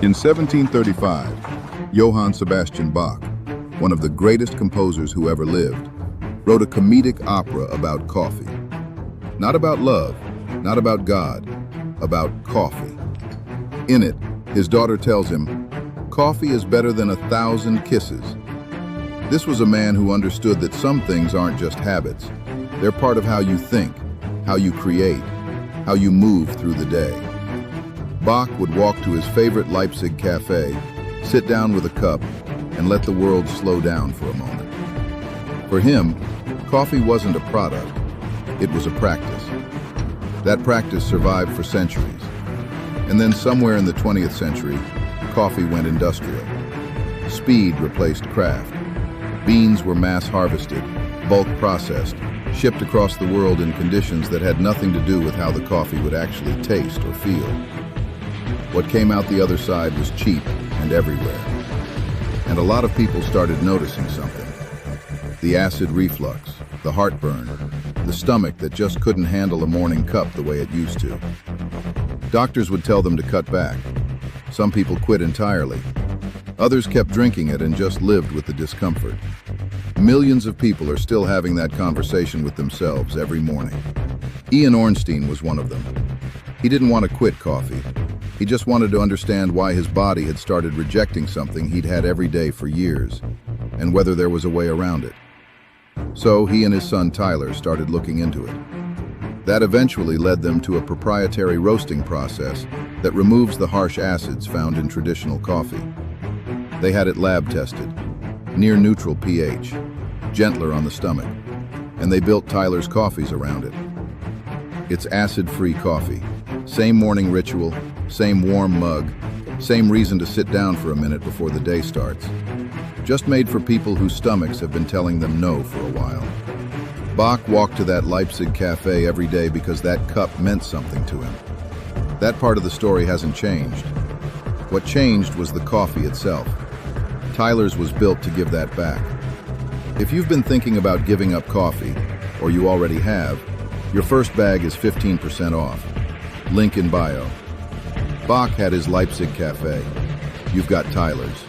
In 1735, Johann Sebastian Bach, one of the greatest composers who ever lived, wrote a comedic opera about coffee. Not about love, not about God, about coffee. In it, his daughter tells him, "Coffee is better than 1,000 kisses." This was a man who understood that some things aren't just habits. They're part of how you think, how you create, how you move through the day. Bach would walk to his favorite Leipzig café, sit down with a cup, and let the world slow down for a moment. For him, coffee wasn't a product, it was a practice. That practice survived for centuries. And then somewhere in the 20th century, coffee went industrial. Speed replaced craft. Beans were mass harvested, bulk processed, shipped across the world in conditions that had nothing to do with how the coffee would actually taste or feel. What came out the other side was cheap and everywhere. And a lot of people started noticing something. The acid reflux, the heartburn, the stomach that just couldn't handle a morning cup the way it used to. Doctors would tell them to cut back. Some people quit entirely. Others kept drinking it and just lived with the discomfort. Millions of people are still having that conversation with themselves every morning. Ian Ornstein was one of them. He didn't want to quit coffee. He just wanted to understand why his body had started rejecting something he'd had every day for years, and whether there was a way around it. So he and his son Tyler started looking into it. That eventually led them to a proprietary roasting process that removes the harsh acids found in traditional coffee. They had it lab tested, near neutral pH, gentler on the stomach, and they built Tyler's coffees around it. It's acid-free coffee, same morning ritual, same warm mug, same reason to sit down for a minute before the day starts. Just made for people whose stomachs have been telling them no for a while. Bach walked to that Leipzig cafe every day because that cup meant something to him. That part of the story hasn't changed. What changed was the coffee itself. Tyler's was built to give that back. If you've been thinking about giving up coffee, or you already have, your first bag is 15% off. Link in bio. Bach had his Leipzig cafe. You've got Tyler's.